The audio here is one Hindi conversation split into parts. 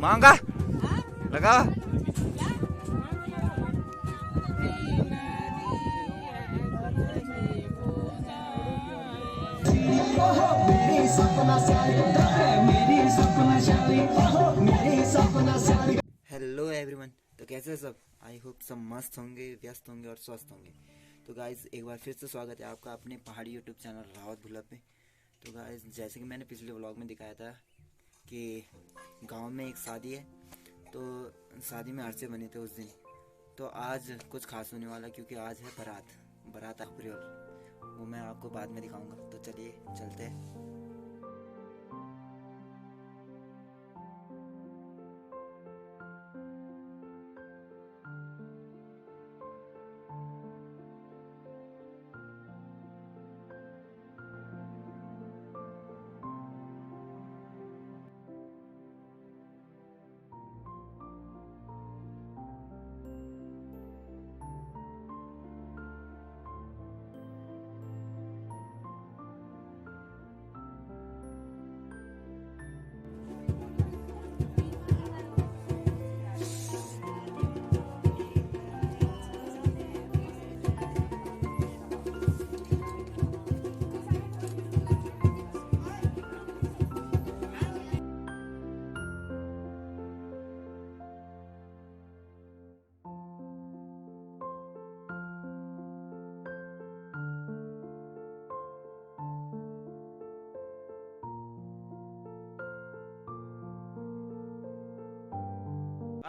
मांगा लगा हेलो एवरीवन, तो कैसे हैं सब? आई होप सब मस्त होंगे, व्यस्त होंगे और स्वस्थ होंगे। तो गाइज एक बार फिर से स्वागत है आपका अपने पहाड़ी यूट्यूब चैनल रावत भुल्ला पे। तो गाइज जैसे कि मैंने पिछले व्लॉग में दिखाया था कि गांव में एक शादी है, तो शादी में अरसे बने थे उस दिन। तो आज कुछ खास होने वाला, क्योंकि आज है बारात अप्रैल। वो मैं आपको बाद में दिखाऊंगा। तो चलिए चलते हैं।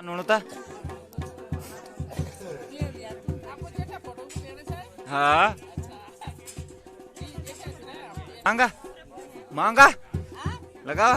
नोड़ता हाँ मांगा मांगा लगा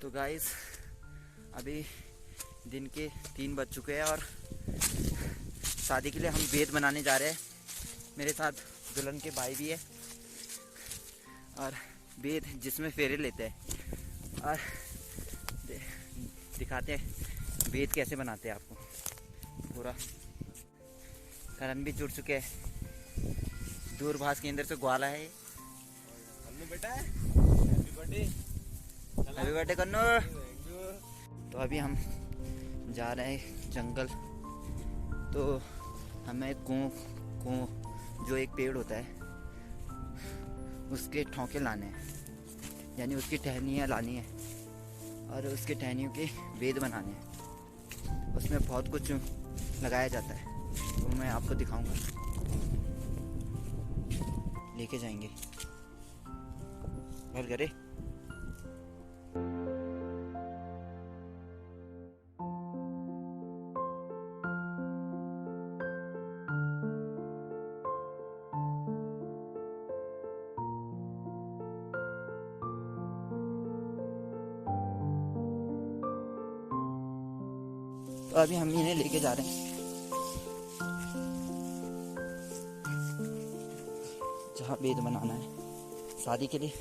तो गाइस अभी दिन के 3 बज चुके हैं और शादी के लिए हम बेद बनाने जा रहे हैं। मेरे साथ दुल्हन के भाई भी है और बेद जिसमें फेरे लेते हैं और दिखाते हैं बेद कैसे बनाते हैं आपको। पूरा करण भी जुड़ चुके हैं। दूरभाष केंद्र से ग्वाला है बेटा। हैप्पी बर्थडे कन्नू। तो अभी हम जा रहे हैं जंगल। तो हमें जो एक पेड़ होता है उसके ठोके लाने हैं, यानी उसकी टहनियाँ लानी है और उसके टहनियों के वेद बनाने हैं। उसमें बहुत कुछ लगाया जाता है, तो मैं आपको दिखाऊंगा। लेके जाएंगे घर करे। तो अभी हम इन्हें लेके जा रहे हैं जहाँ बेद बनाना है शादी के लिए।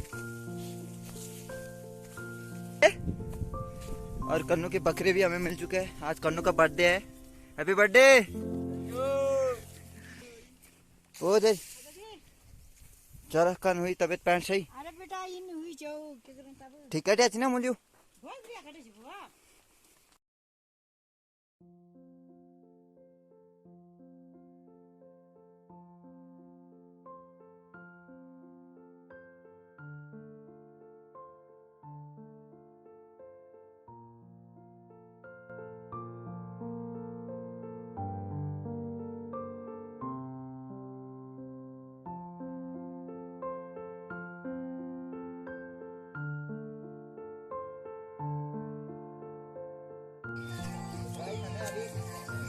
और कन्नू के बकरे भी हमें मिल चुके हैं। आज कन्नू का बर्थडे है। Happy birthday. ओ दे चल कन हुई तबियत पैंट सही। अरे बेटा इन हुई जाओ के करन तब ठीक है ना मुलियो। बहुत बढ़िया कटे छी बुआ।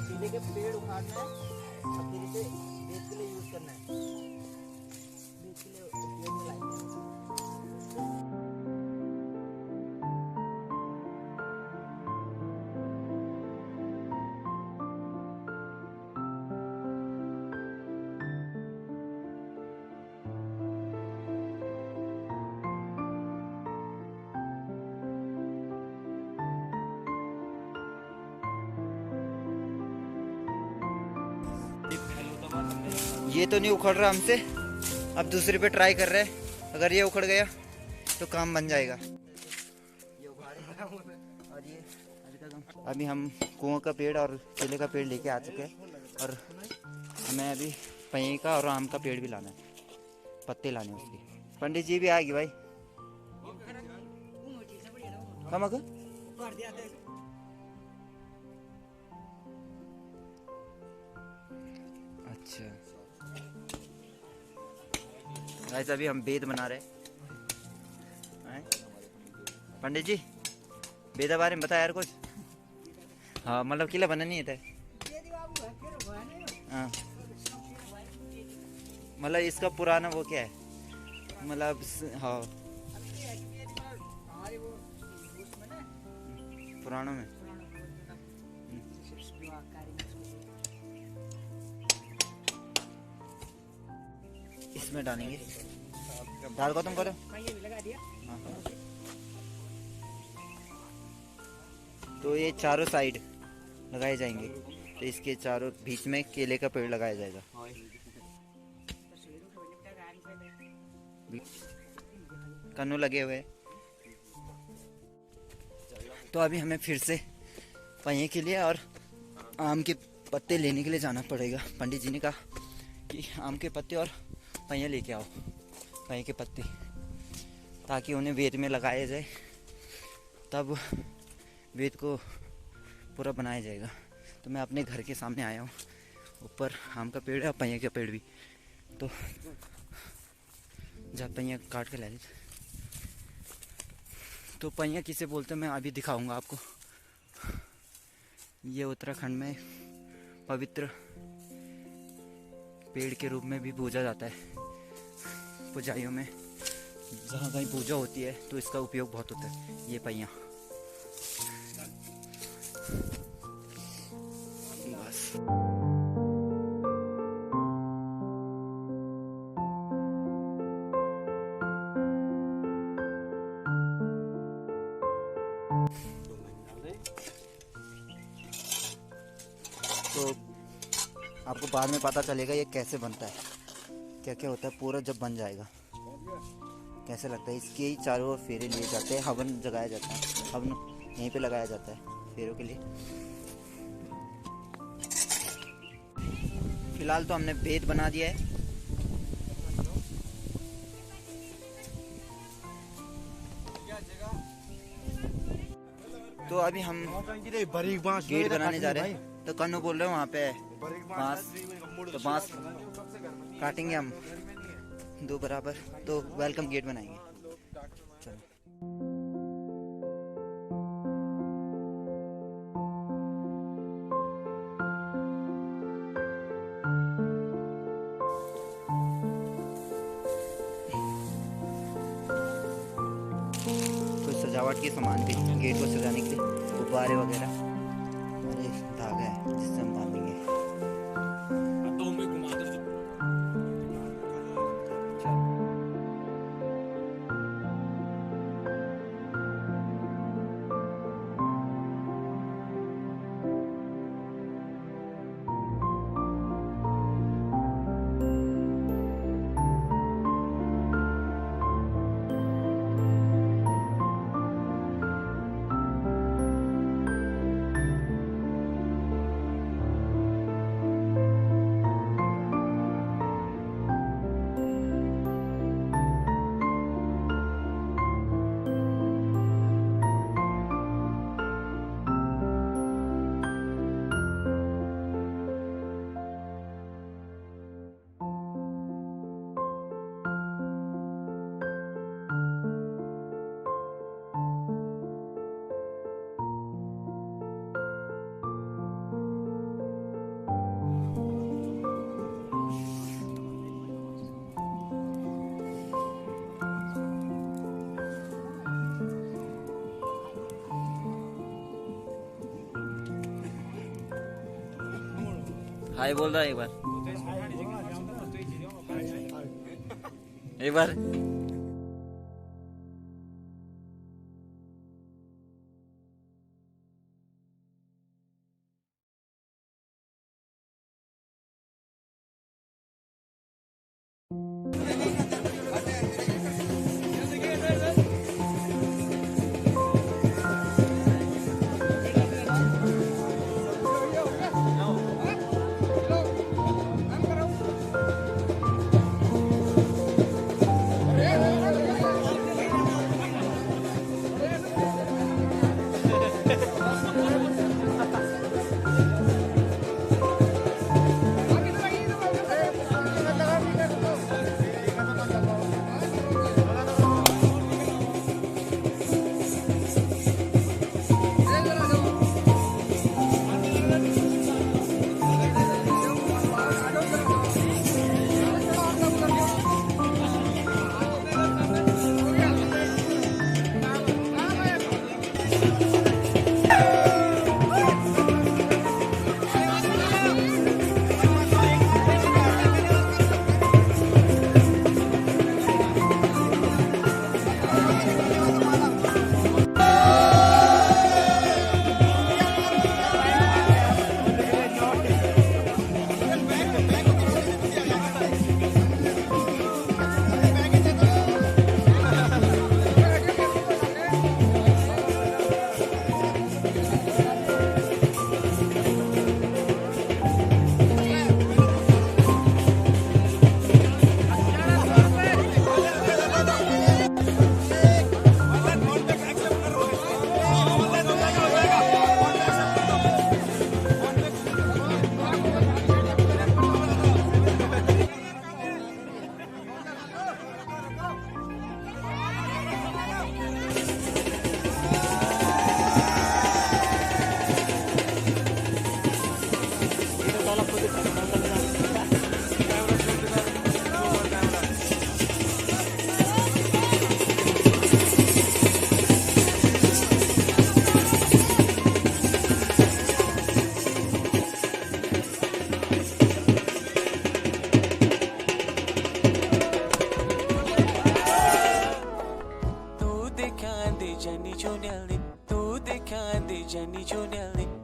केले के पेड़ उखाड़ना है और फिर इसे बेच के लिए यूज करना है। बेच के लिए उपयोग में लाएंगे। ये तो नहीं उखड़ रहा हमसे, अब दूसरे पे ट्राई कर रहे हैं। अगर ये उखड़ गया तो काम बन जाएगा। ये और ये अभी हम कुओं का पेड़ और केले का पेड़ लेके आ चुके हैं और हमें अभी पई का और आम का पेड़ भी लाना है, पत्ते लाने उसके। पंडित जी भी आएगी भाई। कम अच्छा गाइस अभी हम बेद बना रहे हैं। पंडित जी बेदा बारे में बता यार कुछ। हाँ मतलब किला बना नहीं था। हाँ मतलब इसका पुराना वो क्या है मतलब। हाँ पुरानों में इसमें डालेंगे। दाल को तुम करो। हाँ। तो ये चारों साइड लगाए जाएंगे। तो इसके चारों बीच में केले का पेड़ लगाया जाएगा। कन्नू लगे हुए। तो अभी हमें फिर से पहिए के लिए और आम के पत्ते लेने के लिए जाना पड़ेगा। पंडित जी ने कहा कि आम के पत्ते और पहिया लेके आओ, पहिए के पत्ते, ताकि उन्हें वेद में लगाया जाए, तब वेद को पूरा बनाया जाएगा। तो मैं अपने घर के सामने आया हूँ। ऊपर आम का पेड़ है और पहिया का पेड़ भी। तो जब पहिया काट के ला देते। तो पहिया किसे बोलते हैं मैं अभी दिखाऊंगा आपको। ये उत्तराखंड में पवित्र पेड़ के रूप में भी पूजा जाता है। पूजाइयों में जहाँ कहीं पूजा होती है तो इसका उपयोग बहुत होता है। ये पहिया बस। तो आपको बाद में पता चलेगा ये कैसे बनता है, क्या क्या होता है पूरा जब बन जाएगा कैसे लगता है। इसके ही चारों ओर फेरे लिए जाते हैं, हवन जगाया जाता है। हवन यहीं पे लगाया जाता है फेरों के लिए। फिलहाल तो हमने बेद बना दिया है। तो अभी हम गेट बनाने जा रहे हैं। तो कन्नू बोल रहे हैं वहाँ पे बांस, तो बांस काटेंगे हम दो बराबर, तो वेलकम गेट बनाएंगे। चलो कुछ सजावट के सामान भी गेट को सजाने के लिए, गुब्बारे वगैरह, और ये धागा है जिससे हम बांधेंगे। हाय बोल रहा है एक बार।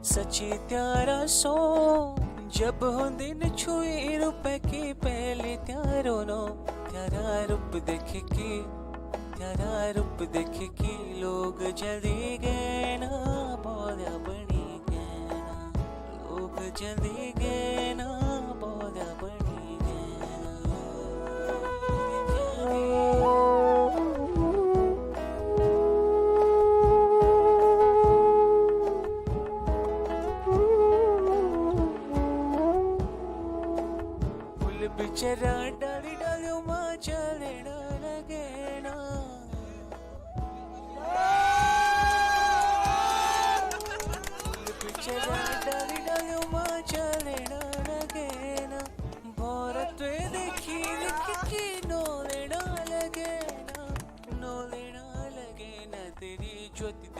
सच्ची त्यारा सो जब होंदे न छुए रुपए के पहले त्यारो नो त्यारा रूप देख के लोग जल्दी गए ना बोला बनी गए ना लोग जल्दी गए ना बोला बनी गए ना। बिचरा डाली डालियो माँ चल ज्योति